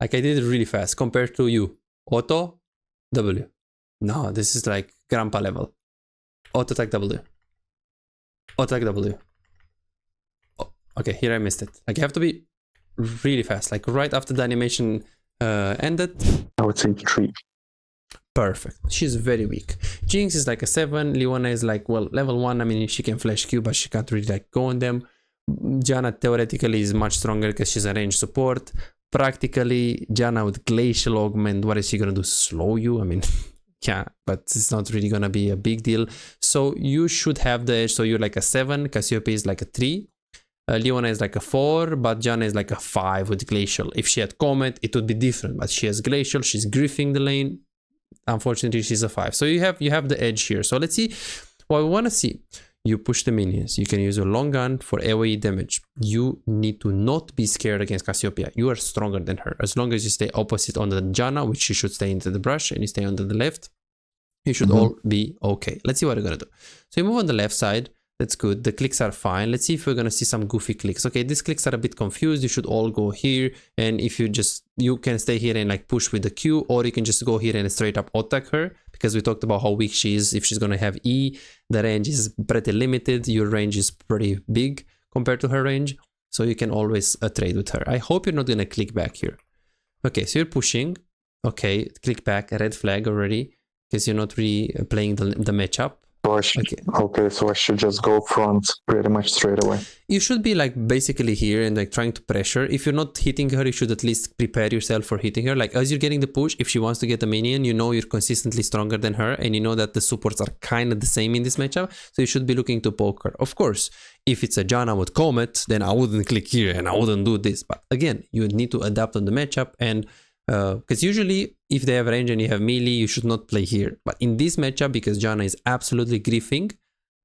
Like I did it really fast compared to you. Auto, W. No, this is like grandpa level. Auto attack W. Auto attack W. Oh, okay, here I missed it. Like you have to be really fast. Like right after the animation ended. I would say 3. Perfect. She's very weak. Jinx is like a 7. Leona is like, well, level 1. I mean, she can flash Q, but she can't really like go on them. Janna theoretically is much stronger because she's a range support. Practically, Janna with Glacial Augment, what is she gonna do? Slow you? I mean, yeah, but it's not really gonna be a big deal. So you should have the edge. So you're like a 7. Cassiopeia is like a 3. Leona is like a 4, but Janna is like a 5 with Glacial. If she had Comet, it would be different, but she has Glacial. She's griffing the lane. Unfortunately, she's a 5. So you have the edge here. So let's see what we want to see. You push the minions. You can use a long gun for AoE damage. You need to not be scared against Cassiopeia. You are stronger than her. As long as you stay opposite on the Janna, which you should stay into the brush, and you stay on the left, you should all be okay. Let's see what we're gonna do. So you move on the left side. That's good. The clicks are fine. Let's see if we're gonna see some goofy clicks. Okay, these clicks are a bit confused. You should all go here, and if you can stay here and like push with the Q, or you can just go here and straight up attack her, because we talked about how weak she is. If she's gonna have E, the range is pretty limited. Your range is pretty big compared to her range, so you can always trade with her. I hope you're not gonna click back here. Okay, so you're pushing. Okay, click back. Red flag already, because you're not really playing the matchup. So so I should just go front pretty much straight away. You should be like basically here and like trying to pressure. If you're not hitting her, you should at least prepare yourself for hitting her. Like as you're getting the push, if she wants to get a minion, you know you're consistently stronger than her, and you know that the supports are kind of the same in this matchup, so you should be looking to poke her. Of course, if it's a Janna with Comet, then I wouldn't click here and I wouldn't do this. But again, you need to adapt on the matchup, and because usually if they have range and you have melee, you should not play here. But in this matchup, because Janna is absolutely griffing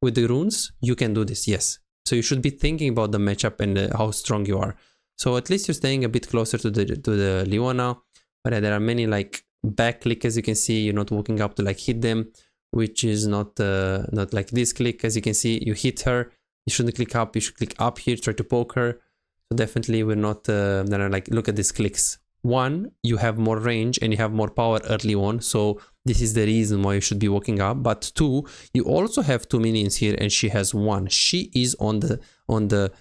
with the runes, you can do this, yes. So you should be thinking about the matchup and how strong you are. So at least you're staying a bit closer to the Leona. But there are many like back click, as you can see. You're not walking up to like hit them, which is not like this click. As you can see, you hit her. You shouldn't click up. You should click up here, try to poke her. So definitely we're not like, look at these clicks. 1, you have more range and you have more power early on, so this is the reason why you should be walking up. But 2, you also have 2 minions here and she has 1. She is on the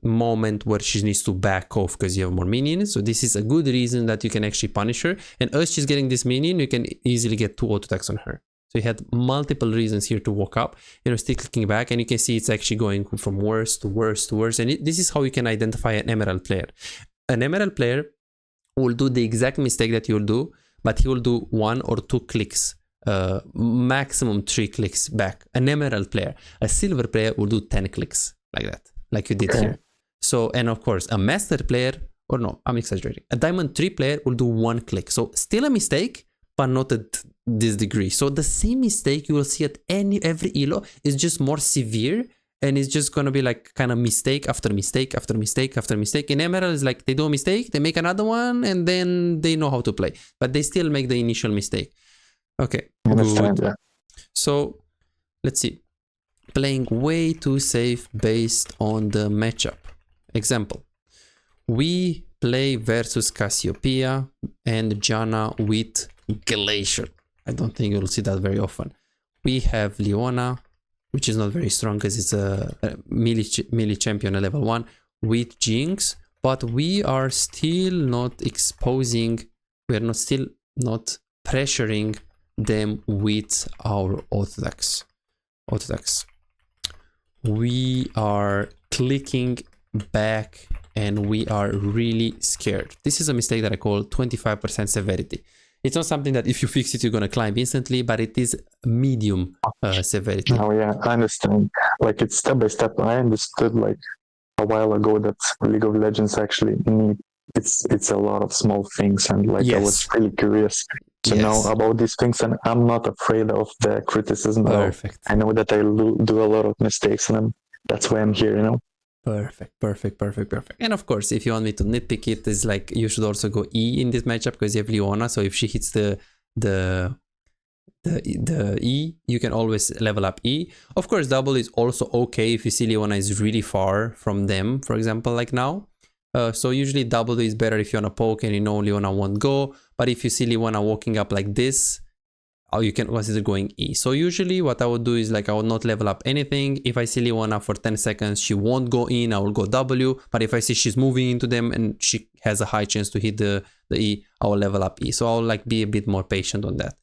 moment where she needs to back off because you have more minions. So this is a good reason that you can actually punish her, and as she's getting this minion, you can easily get 2 auto attacks on her. So you had multiple reasons here to walk up, you know, still clicking back, and you can see it's actually going from worse to worse to worse. And this is how you can identify an emerald player. An emerald player will do the exact mistake that you'll do, but he will do 1 or 2 clicks, maximum 3 clicks back. An emerald player. A silver player will do 10 clicks like that, like you did here. So, and of course, a master player, or no, I'm exaggerating. A diamond 3 player will do 1 click. So still a mistake, but not at this degree. So the same mistake you will see at every elo is just more severe, and it's just gonna be like kind of mistake after mistake after mistake after mistake. In Emerald, it's like they do a mistake, they make another one, and then they know how to play, but they still make the initial mistake. Okay, good. Yeah. So let's see. Playing way too safe based on the matchup. Example: we play versus Cassiopeia and Janna with Glacier. I don't think you'll see that very often. We have Leona, which is not very strong because it's a melee champion at level 1, with Jinx, but we are still not exposing, we are still not pressuring them with our auto attacks. We are clicking back and we are really scared. This is a mistake that I call 25% severity. It's not something that if you fix it, you're going to climb instantly, but it is medium severity. Oh yeah, I understand. Like it's step by step. I understood like a while ago that League of Legends actually it's a lot of small things, and like I was really curious to know about these things, and I'm not afraid of the criticism. Perfect. I know that I do a lot of mistakes, and that's why I'm here, you know. Perfect. And of course, if you want me to nitpick it, is like you should also go E in this matchup because you have Leona. So if she hits the E, you can always level up E. Of course, double is also okay if you see Leona is really far from them, for example, like now. So usually W is better if you want to poke and you know Leona won't go. But if you see Leona walking up like this, you can consider going E. So usually what I would do is like I would not level up anything. If I see Leona for 10 seconds, she won't go in, I will go W. But if I see she's moving into them and she has a high chance to hit the E, I will level up E. So I'll like be a bit more patient on that.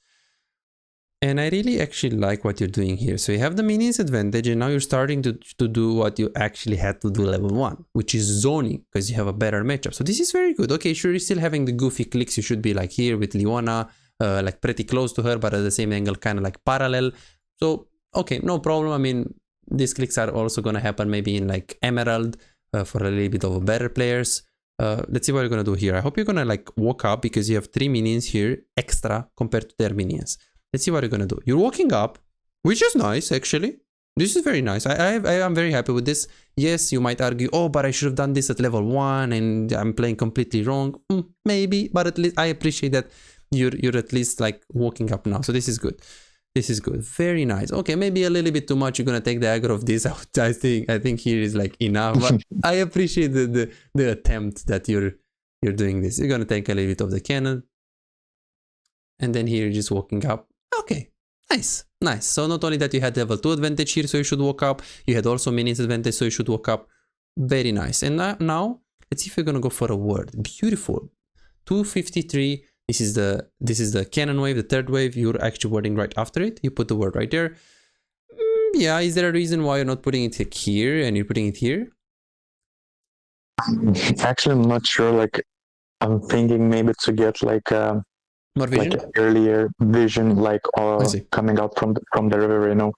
And I really actually like what you're doing here. So you have the minions advantage and now you're starting to do what you actually had to do level 1, which is zoning, because you have a better matchup. So this is very good. Okay, sure, you're still having the goofy clicks. You should be like here with Leona, like pretty close to her, but at the same angle, kind of like parallel. So, okay, no problem. I mean, these clicks are also going to happen maybe in like Emerald for a little bit of better players. Let's see what you're going to do here. I hope you're going to like walk up because you have 3 minions here extra compared to their minions. Let's see what you're going to do. You're walking up, which is nice, actually. This is very nice. I am very happy with this. Yes, you might argue, oh, but I should have done this at level 1 and I'm playing completely wrong. Maybe, but at least I appreciate that you're at least like walking up now. So this is good. This is good. Very nice. Okay, maybe a little bit too much. You're going to take the aggro of this out. I think here is like enough. But I appreciate the attempt that you're doing this. You're going to take a little bit of the cannon. And then here you're just walking up. Okay, nice, nice. So not only that you had level 2 advantage here, so you should walk up. You had also minions advantage, so you should walk up. Very nice. And now let's see if you're gonna go for a word. Beautiful. 253. This is the cannon wave, the third wave. You're actually wording right after it. You put the word right there. Yeah. Is there a reason why you're not putting it here and you're putting it here? Actually, I'm not sure. Like, I'm thinking maybe to get like more vision? like earlier vision, like coming out from the river, you know.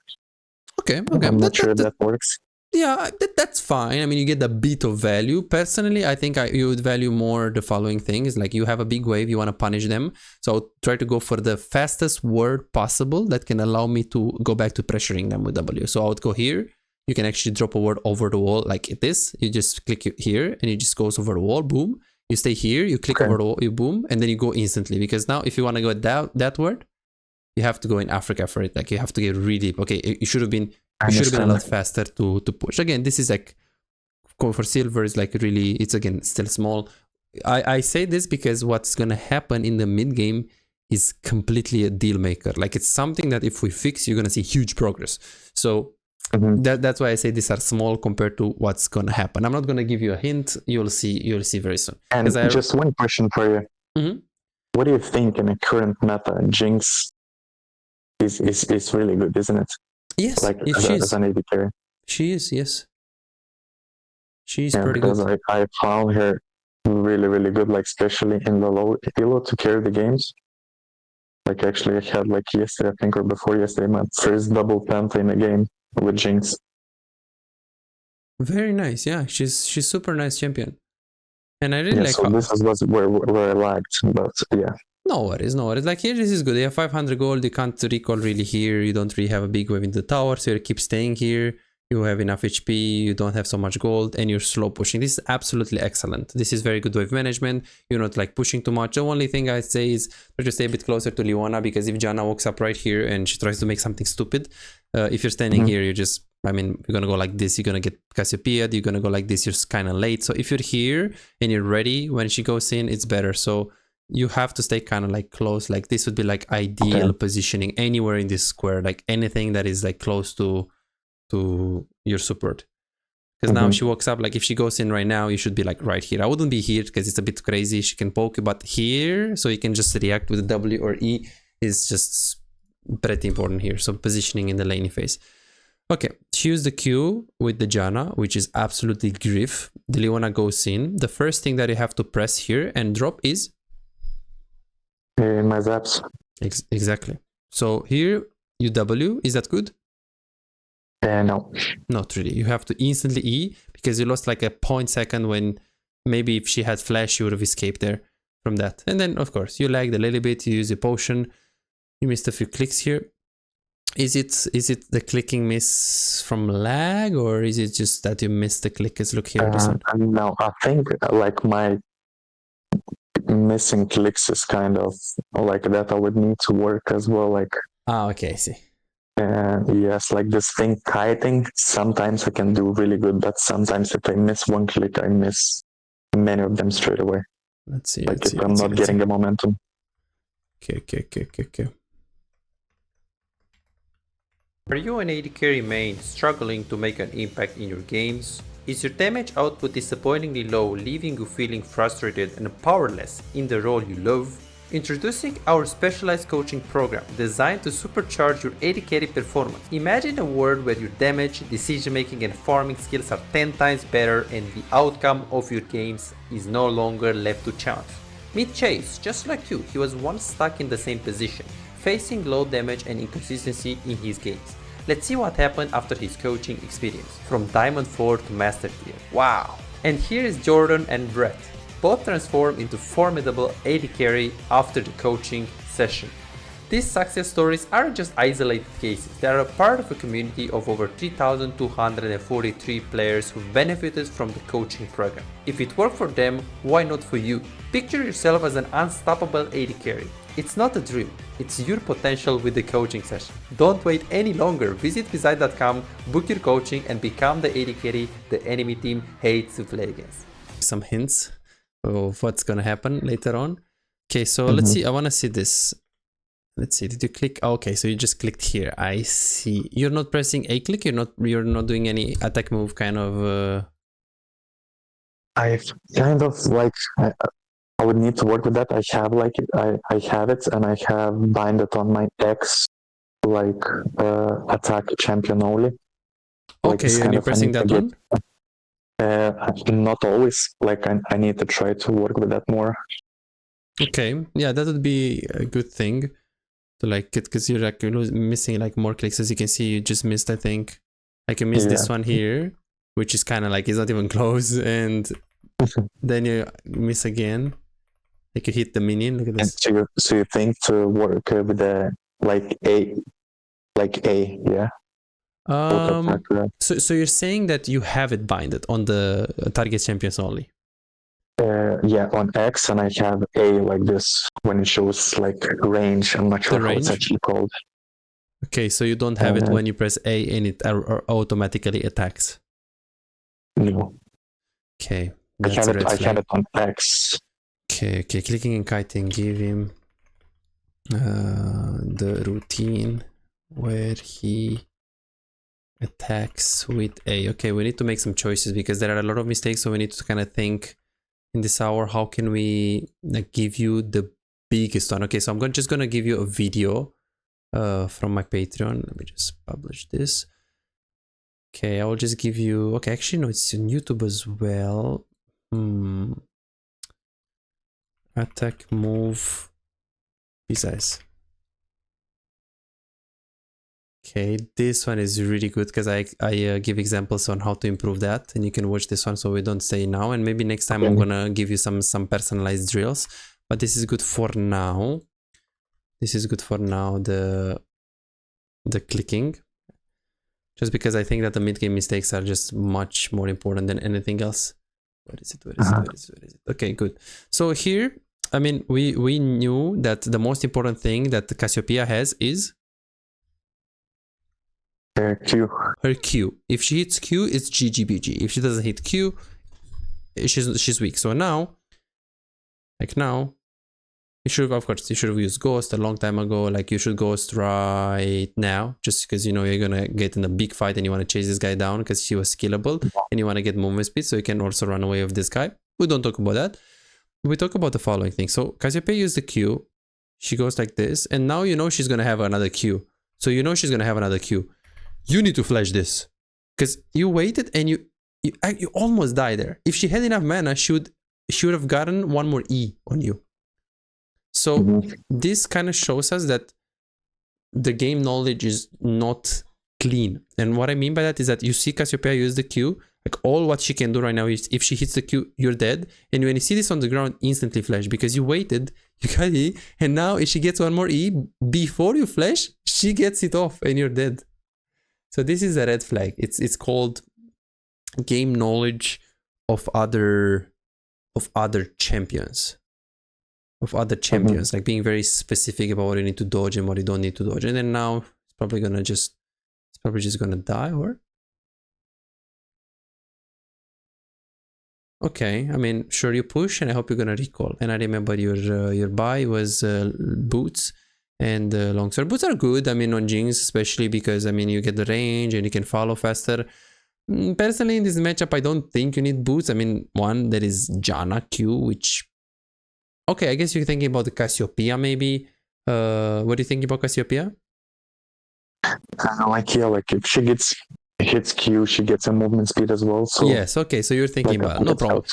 Okay. I'm not sure if that works. Yeah, that's fine. I mean, you get a bit of value. Personally, I think you would value more the following things. Like you have a big wave, you want to punish them. So I'll try to go for the fastest word possible that can allow me to go back to pressuring them with W. So I would go here. You can actually drop a word over the wall like this. You just click it here and it just goes over the wall. Boom. You stay here, you click over the wall, you boom, and then you go instantly. Because now if you want to go that word, you have to go in Africa for it. Like you have to get really deep. Okay, you should have been a lot faster to push. Again, this is like for silver is like really, it's again still small. I say this because what's gonna happen in the mid game is completely a deal maker. Like it's something that if we fix, you're gonna see huge progress. So that's why I say these are small compared to what's gonna happen. I'm not gonna give you a hint. You'll see very soon. And just one question for you. What do you think in the current meta? Jinx is really good, isn't it? Yes, like yes, as an AD carry. She is, yes. She's pretty because good. I found her really good, like especially in the low elo to carry the games. Like actually I had like yesterday, I think, or before yesterday, my first double penta in a game with Jinx. Very nice, yeah. She's super nice champion. And I really like so this was where I lagged, but yeah. No worries. Like here, this is good. You have 500 gold. You can't recall really here. You don't really have a big wave in the tower, so you keep staying here. You have enough HP. You don't have so much gold, and you're slow pushing. This is absolutely excellent. This is very good wave management. You're not like pushing too much. The only thing I say is try to stay a bit closer to Leona, because if Janna walks up right here and she tries to make something stupid, if you're standing here, you're just, I mean, you're gonna go like this. You're gonna get Cassiopeia. You're gonna go like this. You're kind of late. So if you're here and you're ready when she goes in, it's better. So you have to stay kind of like close. Like this would be like ideal positioning anywhere in this square, like anything that is like close to your support. Because now she walks up, like if she goes in right now, you should be like right here. I wouldn't be here because it's a bit crazy. She can poke you, but here, so you can just react with the W or E, is just pretty important here. So positioning in the laning phase. Okay, she used the Q with the Janna, which is absolutely griff. The Leona goes in. The first thing that you have to press here and drop is my zaps. Exactly. So here you W. Is that good? No. Not really. You have to instantly E, because you lost like a 0.2 when maybe if she had flash, you would have escaped there from that. And then of course you lagged a little bit. You use a potion. You missed a few clicks here. Is it the clicking miss from lag, or is it just that you missed the click? Let's look here. This one. No, I think like my missing clicks is kind of like that. I would need to work as well. Like okay, I see. Yes, like this thing kiting. Sometimes I can do really good, but sometimes if I miss one click, I miss many of them straight away. Let's see. Like if I'm not getting the momentum. Okay. Are you an AD carry main struggling to make an impact in your games? Is your damage output disappointingly low, leaving you feeling frustrated and powerless in the role you love? Introducing our specialized coaching program designed to supercharge your AD carry performance. Imagine a world where your damage, decision making and farming skills are 10 times better and the outcome of your games is no longer left to chance. Meet Chase, just like you, he was once stuck in the same position, facing low damage and inconsistency in his games. Let's see what happened after his coaching experience, from Diamond 4 to Master Tier. Wow! And here is Jordan and Brett, both transformed into formidable AD carry after the coaching session. These success stories aren't just isolated cases, they are a part of a community of over 3,243 players who benefited from the coaching program. If it worked for them, why not for you? Picture yourself as an unstoppable AD carry. It's not a dream, it's your potential with the coaching session. Don't wait any longer, visit Visite.com, book your coaching and become the AD carry the enemy team hates to play against. Some hints of what's gonna happen later on. Okay, so let's see, I wanna see this. Let's see, did you click? Okay, so you just clicked here. I see. You're not pressing A click, you're not doing any attack move kind of I've kind of like I would need to work with that. I have like it. I have it and I have bind it on my X like attack champion only. Okay, like and you're pressing that one? Not always. Like I need to try to work with that more. Okay, yeah, that would be a good thing to like it, because you're like missing like more clicks. As you can see, you just missed, I think, like you missed this one here, which is kind of like it's not even close, and then you miss again. Like you hit the minion. Look at this. So you think to work with the like A, yeah. So you're saying that you have it binded on the target champions only? Yeah, on X, and I have A like this when it shows like range. I'm not sure how it's actually called. Okay, so you don't have it when you press A and it automatically attacks? No. Okay. I have it on X. Okay, clicking and kiting, give him the routine where he attacks with A. Okay, we need to make some choices because there are a lot of mistakes, so we need to kind of think in this hour, how can we like give you the biggest one? Okay, so I'm just gonna give you a video from my Patreon. Let me just publish this. Okay, I will just give you, okay, actually no, it's on YouTube as well. Attack move precise. Okay, this one is really good because I give examples on how to improve that, and you can watch this one so we don't say now, and maybe next time I'm gonna give you some personalized drills, but this is good for now. This is good for now, the clicking, just because I think that the mid-game mistakes are just much more important than anything else. Where is it? Okay, good. So here, I mean, we knew that the most important thing that Cassiopeia has is Q. Her Q. If she hits Q, it's GGBG. If she doesn't hit Q, she's weak. So now, like now, you should have used Ghost a long time ago. Like you should Ghost right now, just because you know you're gonna get in a big fight and you want to chase this guy down because she was killable, and you want to get movement speed so you can also run away with this guy. We don't talk about that. We talk about the following thing. So Cassiopeia used the Q. She goes like this, and now you know she's gonna have another Q. So you know she's gonna have another Q. You need to flash this because you waited and you almost died there. If she had enough mana, she would have gotten one more E on you. So this kind of shows us that the game knowledge is not clean. And what I mean by that is that you see Cassiopeia use the Q, like all what she can do right now is if she hits the Q, you're dead. And when you see this on the ground, instantly flash because you waited, you got E, and now if she gets one more E before you flash, she gets it off and you're dead. So this is a red flag. It's called game knowledge of other champions. Like being very specific about what you need to dodge and what you don't need to dodge. And then now it's probably just gonna die, or Okay, I mean, sure, you push, and I hope you're gonna recall. And I remember your buy was boots and longsword. Boots are good, I mean, on Jinx, especially because, I mean, you get the range and you can follow faster. Personally, in this matchup, I don't think you need boots. I mean, one, there is Janna Q, which... Okay, I guess you're thinking about the Cassiopeia, maybe. What do you think about Cassiopeia? Like, yeah, like if she hits Q, she gets a movement speed as well. So yes, okay, so you're thinking like about no problem.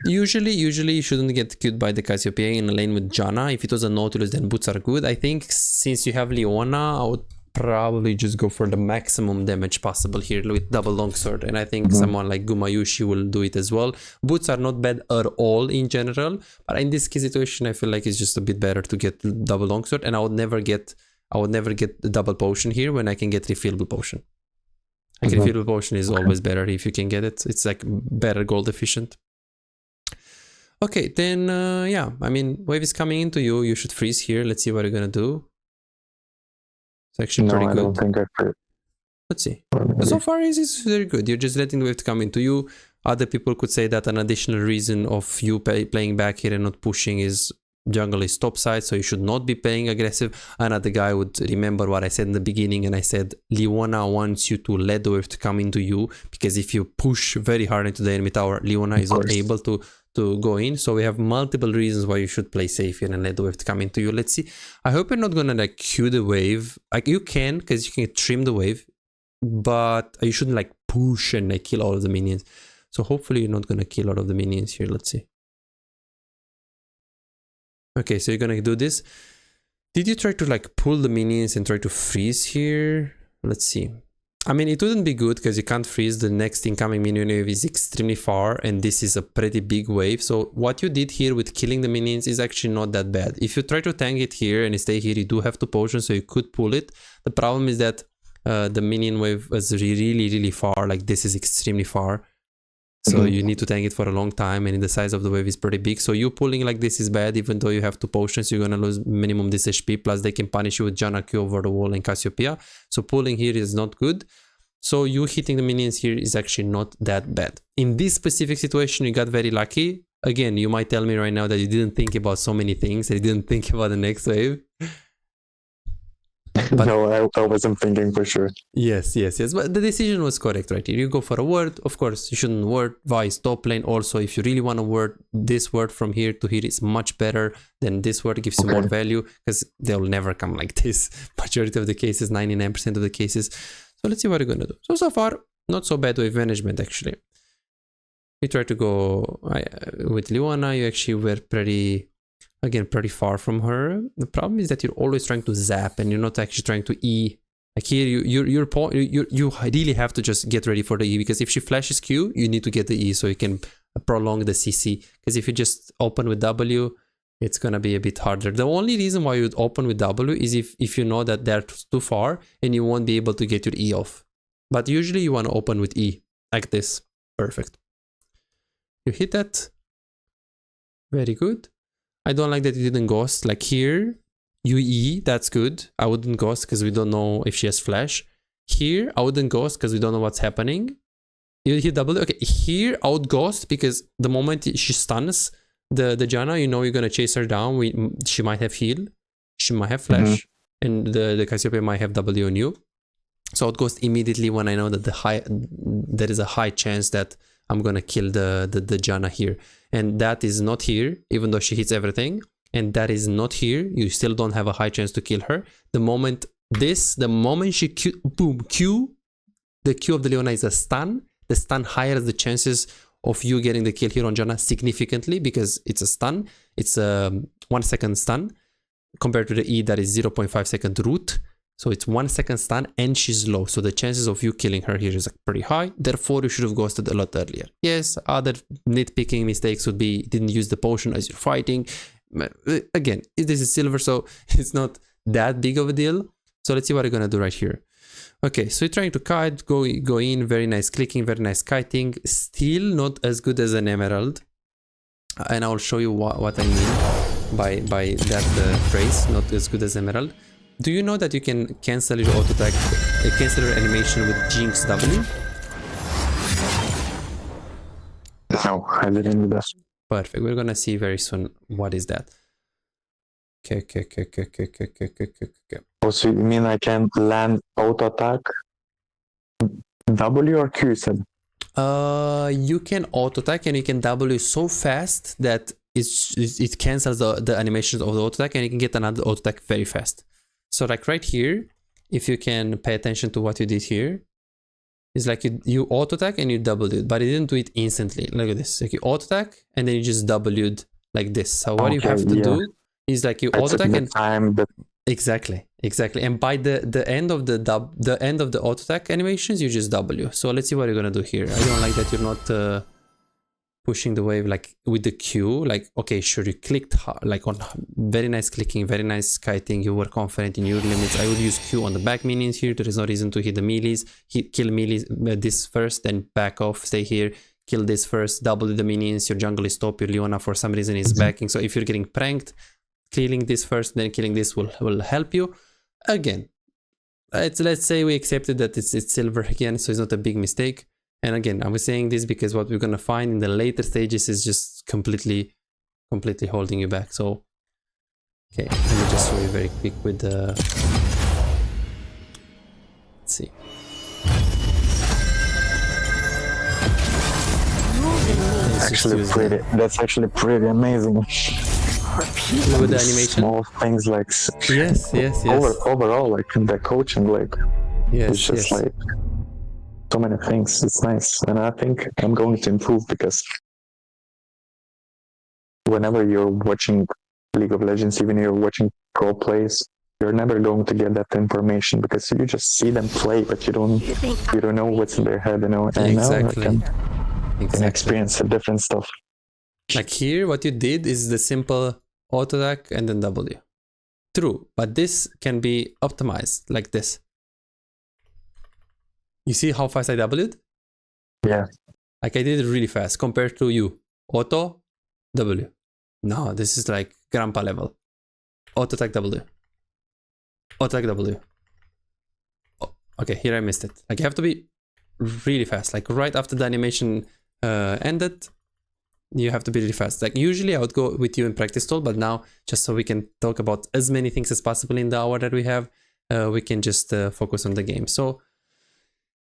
Usually you shouldn't get queued by the Cassiopeia in a lane with Janna. If it was a Nautilus, then boots are good. I think since you have Leona, I would probably just go for the maximum damage possible here with double longsword, and I think someone like Gumayushi will do it as well. Boots are not bad at all in general, but in this situation I feel like it's just a bit better to get double longsword, and I would never get the double potion here when I can get refillable potion. Like refillable potion is always better if you can get it. It's like better gold efficient. Okay, then yeah, I mean, wave is coming into you. You should freeze here. Let's see what you're gonna do. It's actually pretty good. I don't think I freeze. Let's see. So far, it's very good. You're just letting the wave to come into you. Other people could say that an additional reason of you playing back here and not pushing is jungle is topside, so you should not be playing aggressive. Another guy would remember what I said in the beginning, and I said Leona wants you to let the wave to come into you, because if you push very hard into the enemy tower, Leona is not able to go in. So we have multiple reasons why you should play safe here and let the wave to come into you. Let's see. I hope you're not gonna like queue the wave. Like you can, because you can trim the wave, but you shouldn't like push and like kill all of the minions. So hopefully you're not gonna kill all of the minions here. Let's see. Okay, so you're gonna do this. Did you try to like pull the minions and try to freeze here? Let's see. I mean, it wouldn't be good because you can't freeze. The next incoming minion wave is extremely far, and this is a pretty big wave. So what you did here with killing the minions is actually not that bad. If you try to tank it here and stay here, you do have 2 potions, so you could pull it. The problem is that the minion wave is really far. Like this is extremely far. So you need to tank it for a long time, and the size of the wave is pretty big. So you pulling like this is bad. Even though you have 2 potions, you're gonna lose minimum this HP, plus they can punish you with Janna Q over the wall and Cassiopeia. So pulling here is not good. So you hitting the minions here is actually not that bad. In this specific situation, you got very lucky. Again, you might tell me right now that you didn't think about so many things, and you didn't think about the next wave. But no, I wasn't thinking for sure. Yes. But the decision was correct right here. You go for a word. Of course, you shouldn't word. Vice top lane. Also, if you really want to word, this word from here to here is much better than this word. Gives you more value, because they'll never come like this. Majority of the cases, 99% of the cases. So let's see what you're going to do. So far, not so bad wave management actually. You try to go with Leona. You actually were pretty far from her. The problem is that you're always trying to zap, and you're not actually trying to E. Like here, you really have to just get ready for the E, because if she flashes Q, you need to get the E so you can prolong the CC. Because if you just open with W, it's gonna be a bit harder. The only reason why you'd open with W is if you know that they're too far and you won't be able to get your E off. But usually you want to open with E, like this. Perfect. You hit that. Very good. I don't like that you didn't ghost. Like here, you E, that's good. I wouldn't ghost because we don't know if she has flash. Here, I wouldn't ghost because we don't know what's happening. You hit W. Okay, here I would ghost because the moment she stuns the Janna, you know you're gonna chase her down. She might have heal, she might have flash, and the Cassiopeia might have W on you. So I would ghost immediately when I know that there is a high chance that I'm gonna kill the Janna here. And that is not here, even though she hits everything. And that is not here. You still don't have a high chance to kill her. The moment she Q, boom, Q, the Q of the Leona is a stun. The stun higher the chances of you getting the kill here on Janna significantly, because it's a stun. It's a 1 second stun compared to the E that is 0.5 second root. So it's 1 second stun and she's low. So the chances of you killing her here is like pretty high. Therefore, you should have ghosted a lot earlier. Yes, other nitpicking mistakes would be didn't use the potion as you're fighting. Again, this is silver, so it's not that big of a deal. So let's see what you're gonna do right here. Okay, so you're trying to kite, go in, very nice clicking, very nice kiting. Still not as good as an emerald. And I'll show you what I mean by that phrase, not as good as emerald. Do you know that you can cancel your auto attack, cancel your animation with Jinx W? No, I didn't do that. Perfect. We're gonna see very soon what is that. Okay. Oh, so you mean I can land auto attack W or Q, you said? You can auto attack and you can W so fast that it cancels the animations of the auto attack, and you can get another auto attack very fast. So like right here, if you can pay attention to what you did here, it's like you auto attack and you doubled it, but it didn't do it instantly. Look at this. Like you auto attack and then you just W'd like this. So what you have to do is like you auto attack and time, but exactly. And by the end of the end of the auto attack animations, you just W. So let's see what you're gonna do here. I don't like that you're not pushing the wave like with the Q. Like, okay, sure, you clicked hard, like on very nice clicking, very nice kiting. You were confident in your limits. I would use Q on the back minions here. There is no reason to hit the melees. Kill melees this first, then back off, stay here. Kill this first, double the minions. Your jungle is top. Your Leona for some reason is backing. So if you're getting pranked, killing this first, then killing this will help you. Again, let's say we accepted that it's silver again, so it's not a big mistake. And again, I was saying this because what we're gonna find in the later stages is just completely holding you back. So, okay, let me just show you very quick with the. Let's see. That's actually pretty amazing. With the animation, small things like yes. Overall, like the coaching, like it's just like so many things. It's nice, and I think I'm going to improve because whenever you're watching League of Legends, even you're watching pro plays, you're never going to get that information because you just see them play, but you don't know what's in their head, you know. And exactly. Now I can experience the different stuff. Like here, what you did is the simple auto attack and then W. True, but this can be optimized like this. You see how fast I W'd? Yeah. Like I did it really fast compared to you. Auto, W. No, this is like grandpa level. Auto attack W. Auto attack W. Oh, okay, here I missed it. Like you have to be really fast. Like right after the animation ended, you have to be really fast. Like usually I would go with you in practice stall, but now just so we can talk about as many things as possible in the hour that we have, we can just focus on the game. So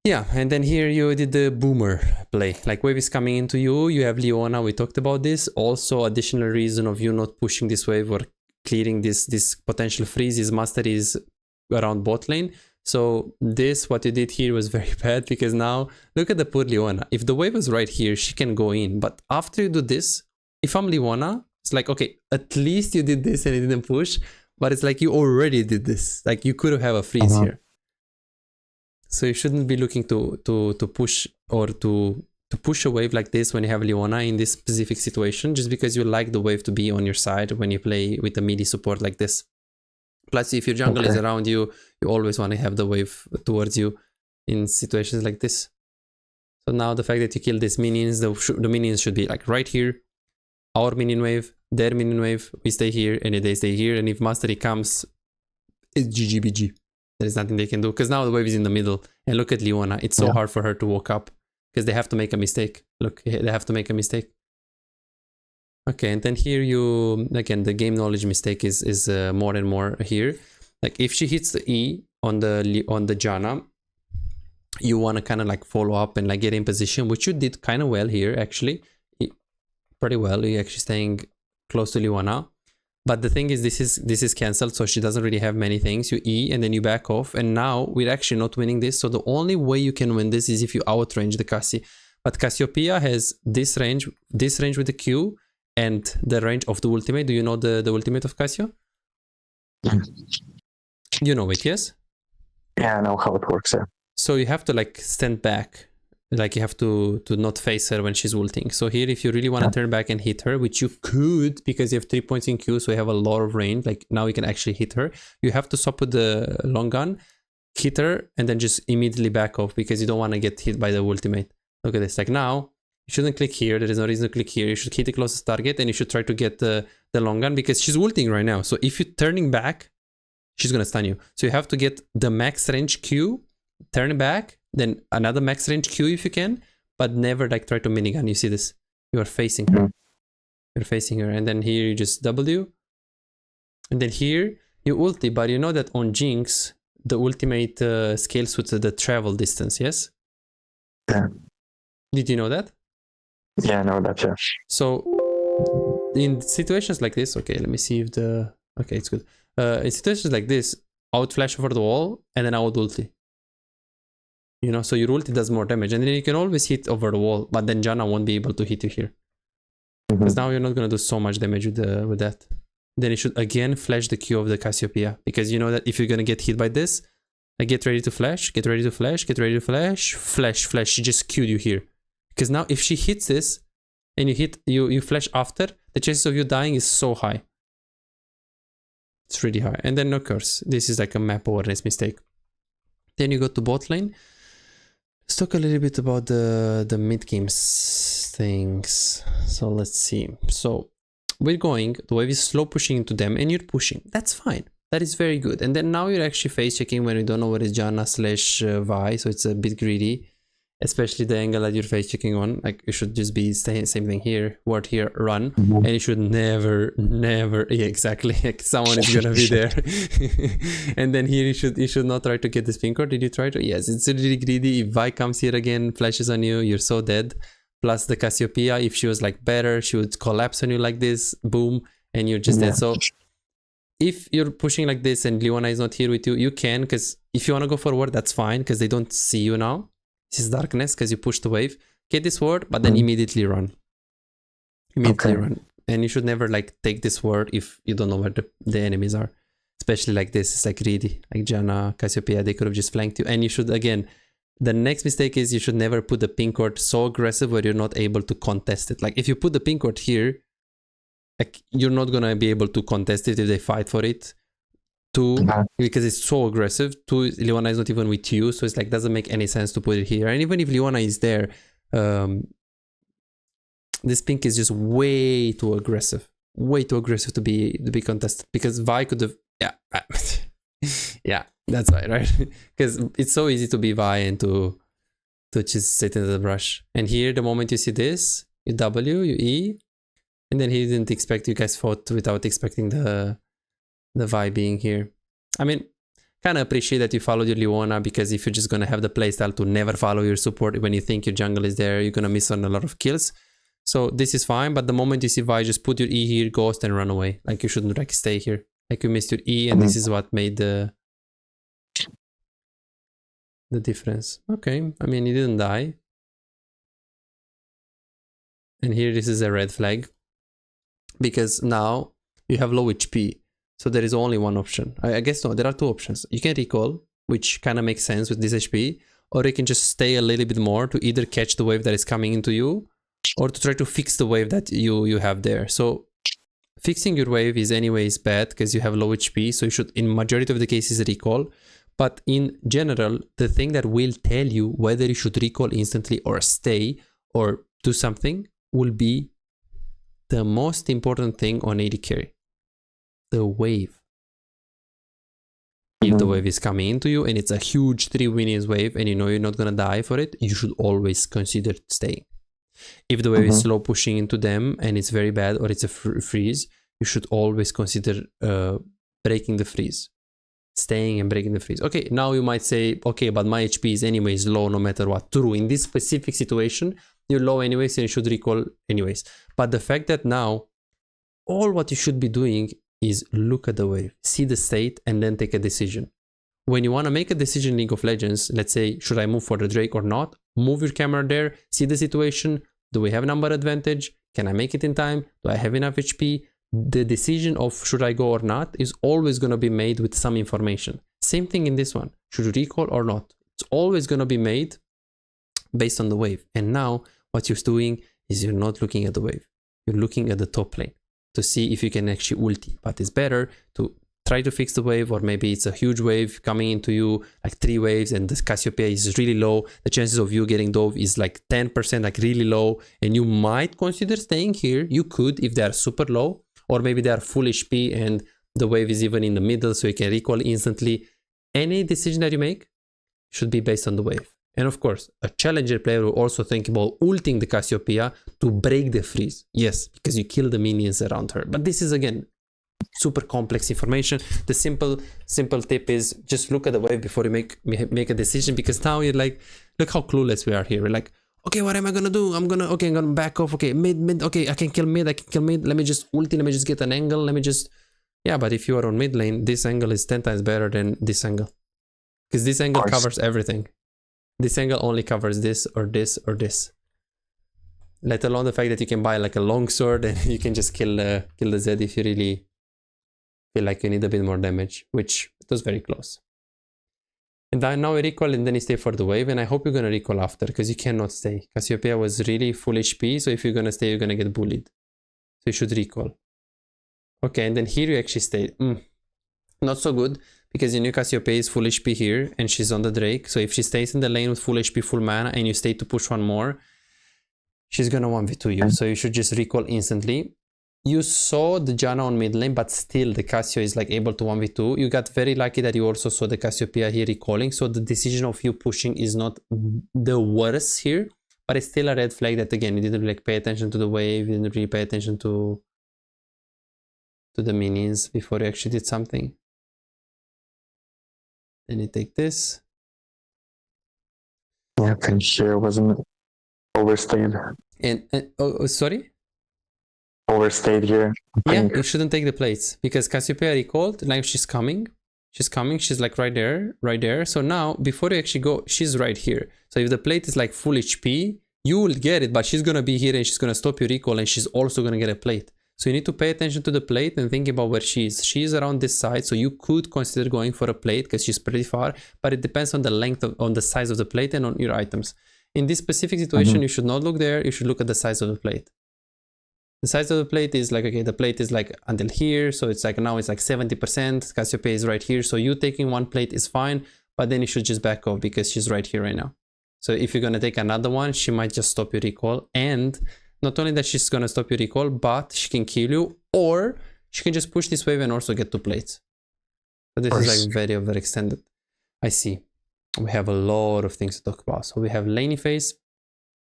yeah, and then here you did the boomer play. Like wave is coming into you, you have Leona, we talked about this. Also additional reason of you not pushing this wave or clearing this potential freeze is master is around bot lane. So this, what you did here was very bad because now look at the poor Leona. If the wave was right here, she can go in. But after you do this, if I'm Leona, it's like, okay, at least you did this and it didn't push. But it's like you already did this. Like you could have a freeze here. So you shouldn't be looking to push or to push a wave like this when you have Leona in this specific situation, just because you like the wave to be on your side when you play with a melee support like this. Plus, if your jungle is around you, you always want to have the wave towards you in situations like this. So now the fact that you kill these minions, the minions should be like right here. Our minion wave, their minion wave, we stay here and they stay here. And if Mastery comes, it's GGBG. There is nothing they can do because now the wave is in the middle. And look at Leona. It's so hard for her to walk up because they have to make a mistake. Look, they have to make a mistake. Okay, and then here you, again, the game knowledge mistake is more and more here. Like if she hits the E on the Janna, you want to kind of like follow up and like get in position, which you did kind of well here, actually. Pretty well, you're actually staying close to Leona. But the thing is, this is cancelled, so she doesn't really have many things. You E and then you back off, and now we're actually not winning this. So the only way you can win this is if you outrange the Cassie. But Cassiopeia has this range with the Q, and the range of the ultimate. Do you know the ultimate of Cassio? You know it, yes? Yeah, I know how it works, yeah. So you have to like stand back. Like you have to not face her when she's ulting. So here, if you really want to turn back and hit her, which you could because you have 3 points in Q, so you have a lot of range. Like now you can actually hit her. You have to stop with the long gun, hit her, and then just immediately back off because you don't want to get hit by the ultimate. Look at this. Like now, you shouldn't click here. There is no reason to click here. You should hit the closest target and you should try to get the long gun because she's ulting right now. So if you're turning back, she's going to stun you. So you have to get the max range Q, turn back, then another max range Q if you can, but never like try to minigun. You see this? You are facing her. You're facing her. And then here you just W. And then here you ulti. But you know that on Jinx, the ultimate scales with the travel distance, yes? Yeah. Did you know that? Yeah, I know that, yeah. So in situations like this, okay, let me see if the... Okay, it's good. In situations like this, I would flash over the wall and then I would ulti. You know, so your ulti does more damage. And then you can always hit over the wall, but then Janna won't be able to hit you here. Because now you're not going to do so much damage with that. Then you should again flash the Q of the Cassiopeia. Because you know that if you're going to get hit by this, get ready to flash, get ready to flash, get ready to flash, flash, flash. She just Q'd you here. Because now if she hits this and you flash after, the chances of you dying is so high. It's really high. And then of course, this is like a map awareness mistake. Then you go to bot lane. Let's talk a little bit about the mid games things. So let's see. So we're going, the wave is slow pushing into them and you're pushing. That's fine. That is very good. And then now you're actually face checking when you don't know where is Janna / Vi. So it's a bit greedy. Especially the angle that you're face checking on. Like you should just be same thing here. Ward here, run. And you should never, yeah, exactly. Like someone is gonna be there. And then here you should not try to get the spin cord. Did you try to? Yes, it's really greedy. If Vi comes here again, flashes on you, you're so dead. Plus the Cassiopeia, if she was like better, she would collapse on you like this, boom, and you're just dead. So if you're pushing like this and Leona is not here with you, you can, because if you want to go forward, that's fine, because they don't see you now. This is darkness because you push the wave. Get this ward, but then immediately run. Immediately run. And you should never like take this ward if you don't know where the enemies are. Especially like this, it's like greedy. Like Janna, Cassiopeia, they could have just flanked you. And you should, again, the next mistake is you should never put the pink ward so aggressive where you're not able to contest it. Like if you put the pink ward here, like you're not gonna be able to contest it if they fight for it. Two, because it's so aggressive. Two, Leona is not even with you, so it's like doesn't make any sense to put it here. And even if Leona is there, this pink is just way too aggressive to be contested. Because Vi could have, yeah, that's right? Because it's so easy to be Vi and to just sit in the brush. And here, the moment you see this, you W, you E, and then he didn't expect, you guys fought without expecting the Vi being here. I mean, kind of appreciate that you followed your Leona, because if you're just going to have the playstyle to never follow your support when you think your jungle is there, you're going to miss on a lot of kills. So this is fine, but the moment you see Vi, just put your E here, ghost, and run away. Like you shouldn't like stay here. Like you missed your E, and this is what made the difference. Okay, I mean, he didn't die. And here this is a red flag, because now you have low HP. So there is only one option. I guess no, there are two options. You can recall, which kind of makes sense with this HP, or you can just stay a little bit more to either catch the wave that is coming into you, or to try to fix the wave that you have there. So fixing your wave is anyways bad because you have low HP, so you should in majority of the cases recall. But in general, the thing that will tell you whether you should recall instantly or stay or do something will be the most important thing on AD carry. The wave. If the wave is coming into you and it's a huge 3 minions wave and you know you're not gonna die for it, you should always consider staying. If the wave is slow pushing into them and it's very bad, or it's a freeze, you should always consider breaking the freeze. Staying and breaking the freeze. Okay, now you might say, okay, but my HP is anyways low no matter what. True, in this specific situation, you're low anyways and you should recall anyways. But the fact that now, all what you should be doing is look at the wave, see the state, and then take a decision. When you want to make a decision in League of Legends, let's say, should I move for the Drake or not? Move your camera there, see the situation. Do we have number advantage? Can I make it in time? Do I have enough HP? The decision of should I go or not is always going to be made with some information. Same thing in this one. Should you recall or not? It's always going to be made based on the wave. And now what you're doing is you're not looking at the wave. You're looking at the top lane to see if you can actually ulti. But it's better to try to fix the wave, or maybe it's a huge wave coming into you, like 3 waves, and the Cassiopeia is really low. The chances of you getting dove is like 10%, like really low. And you might consider staying here. You could if they are super low, or maybe they are full HP and the wave is even in the middle, so you can recall instantly. Any decision that you make should be based on the wave. And of course, a challenger player will also think about ulting the Cassiopeia to break the freeze. Yes, because you kill the minions around her. But this is, again, super complex information. The simple tip is just look at the wave before you make a decision, because now you're like, look how clueless we are here. We're like, okay, what am I gonna do? I'm gonna back off. Okay, mid, okay, I can kill mid. Let me just ulti, let me just get an angle. Let me just, yeah, but if you are on mid lane, this angle is 10 times better than this angle. Because this angle covers everything. This angle only covers this or this or this. Let alone the fact that you can buy like a long sword and you can just kill the Zed if you really feel like you need a bit more damage, which it was very close. And now we recall and then you stay for the wave, and I hope you're gonna recall after, because you cannot stay. Cassiopeia was really full HP, so if you're gonna stay, you're gonna get bullied. So you should recall. Okay, and then here you actually stay. Not so good, because you knew Cassiopeia is full HP here, and she's on the Drake. So if she stays in the lane with full HP, full mana, and you stay to push one more, she's gonna 1v2 you. So you should just recall instantly. You saw the Janna on mid lane, but still the Cassio is like able to 1v2. You got very lucky that you also saw the Cassiopeia here recalling. So the decision of you pushing is not the worst here, but it's still a red flag that, again, you didn't like pay attention to the wave, you didn't really pay attention to the minions before you actually did something. Then you take this. Yeah, I think here wasn't overstayed. And oh, sorry? Overstayed here. Yeah, you shouldn't take the plates, because Cassiopeia recalled, like she's coming, she's like right there. So now, before you actually go, she's right here. So if the plate is like full HP, you will get it, but she's gonna be here and she's gonna stop your recall, and she's also gonna get a plate. So you need to pay attention to the plate and think about where she is. She is around this side, so you could consider going for a plate because she's pretty far, but it depends on the length on the size of the plate and on your items. In this specific situation, you should not look there, you should look at the size of the plate. The size of the plate is like, okay, the plate is like until here, so it's like now it's like 70%, Cassiopeia is right here, so you taking one plate is fine, but then you should just back off because she's right here right now. So if you're gonna take another one, she might just stop your recall, and not only that she's gonna stop your recall, but she can kill you, or she can just push this wave and also get 2 plates. So this is like very overextended. I see. We have a lot of things to talk about. So we have laning phase.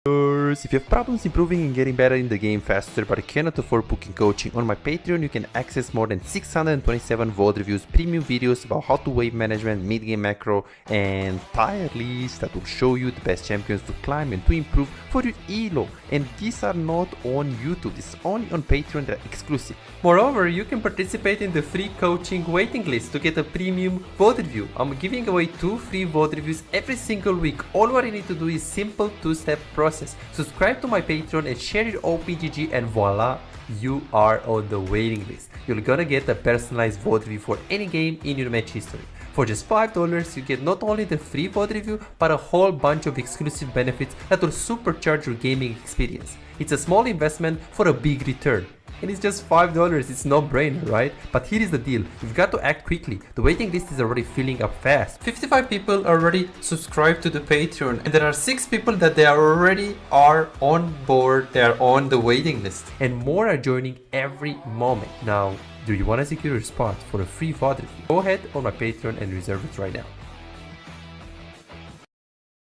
If you have problems improving and getting better in the game faster but cannot afford booking coaching, on my Patreon you can access more than 627 VOD reviews, premium videos about how to wave management, mid-game macro, and tier lists that will show you the best champions to climb and to improve for your elo. And these are not on YouTube, this is only on Patreon, they're exclusive. Moreover, you can participate in the free coaching waiting list to get a premium VOD review. I'm giving away 2 free VOD reviews every single week. All what you need to do is simple 2-step process. Subscribe to my Patreon and share your OPGG, and voila, you are on the waiting list. You're gonna get a personalized VOD review for any game in your match history. For just $5, you get not only the free VOD review, but a whole bunch of exclusive benefits that will supercharge your gaming experience. It's a small investment for a big return. And it's just $5, it's no brainer, right? But here is the deal, you've got to act quickly. The waiting list is already filling up fast. 55 people already subscribed to the Patreon, and there are 6 people that they already are on board, they are on the waiting list. And more are joining every moment. Now, do you want to secure your spot for a free VOD review? Go ahead on my Patreon and reserve it right now.